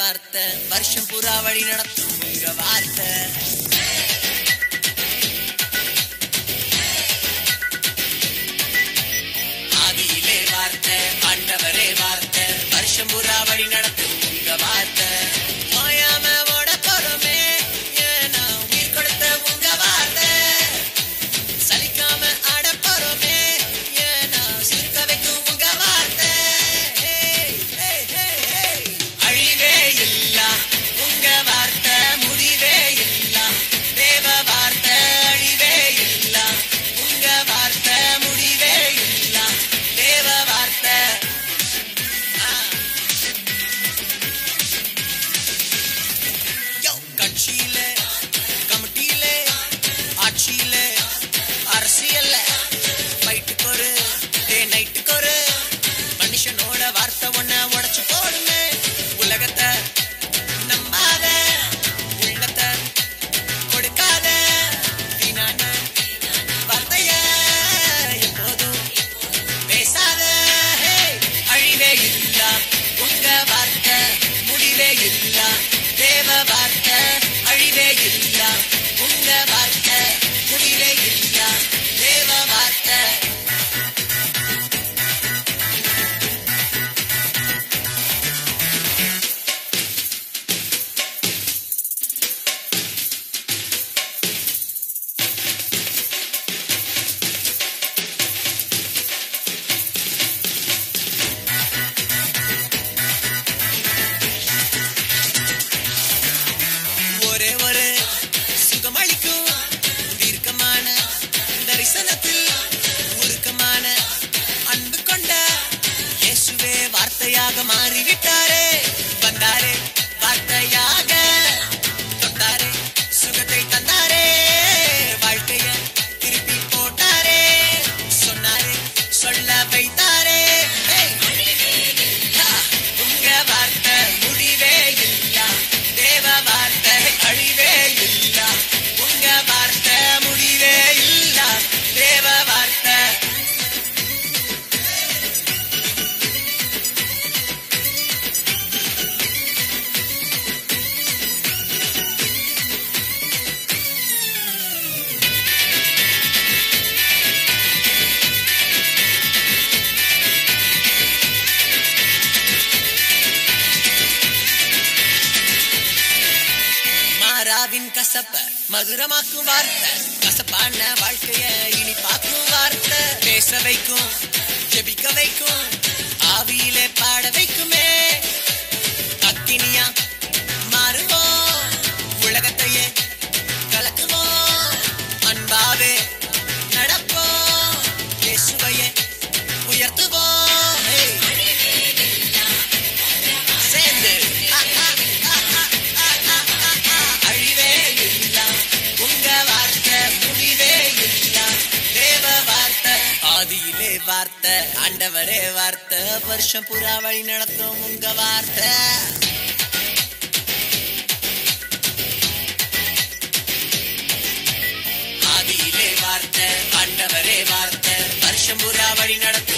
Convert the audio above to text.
வார்த்தை வருஷம் புறா வழி நடத்தும் உங்க வார்த்தை. ஆதியிலே வார்த்தை ஆண்டவரே வார்த்தை வருஷம் புறா வழி நடத்தும் உங்க வார்த்தை. ஓயாம ஓட போறோமே ஏன்னா உயிர் கொடுத்த உங்க வார்த்தை. சலிக்காம ஆட போறோமே ஏன்னா சிரிக்க வைக்கும் உங்க வார்த்தை. அழிவே இல்ல உங்க வார்த்தை முடிவே இல்ல தேவ வார்த்தை. அழிவே இல்ல உங்க வார்த்தை முடிவே இல்ல தேவ வார்த்தை. கட்சியில கமிட்டியில ஆட்சியில அரசியல்ல ஃபைட்டுக்கு ஒரு டே நைட்டுக்கு ஒரு மனுஷனோட வார்த்தை ஒன்ன உடைச்சு போடுமே. உலகத்தை நம்பாத உள்ளத்தை கொடுக்காத வீணான வார்த்தைய எப்போதும் பேசாத. அழிவே இல்ல உங்க வார்த்தை முடிவே இல்ல தேவ வார்த்தை. அழிவே இல்ல உங்க வார்த்தை முடிவே இல்ல தேவ வார்த்தை. ஒரே ஒரு சுகமளிக்கும் தீர்க்கமான தரிசனத்தில் உருக்கமான அன்பு கொண்ட இயேசுவே வார்த்தையாக மாறிவிட்டாரே. வந்தாரே வார்த்தையாக தொட்டாரே சுகத்தை தந்தாரே. வாழ்க்கைய திருப்பி போட்டாரே சொன்னாரே சொல்ல வைத்தாரே. உங்க வார்த்தை முடிவே இல்ல தேவ வார்த்தை. அழிவே இல்ல உங்க வார்த்தை முடிவே இல்ல தேவ வார்த்தை. மாறாவின் கசப்ப மதுரமாக்கும் வார்த்தை. கசப்பான வாழ்க்கைய இனிப்பாக்கும் வார்த்தை. பேச வைக்கும் ஜெபிக்க வைக்கும் ஆவியிலே பாட வைக்குமே. அக்கினியா மாறுவோம் உலகத்தையே கலக்குவோம். அன்பாவே நடப்போம் இயேசுவையே உயர்த்துவோம். சேர்ந்து அழிவே இல்ல உங்க வார்த்தை முடிவே இல்ல தேவ வார்த்தை. ஆதியிலே வார்த்தை ஆண்டவரே வார்த்தை வருஷம் புறா வழி நடத்தும் உங்க வார்த்தை. ஆதியிலே வார்த்தை ஆண்டவரே வார்த்தை வருஷம் புறா வழி நடத்தும்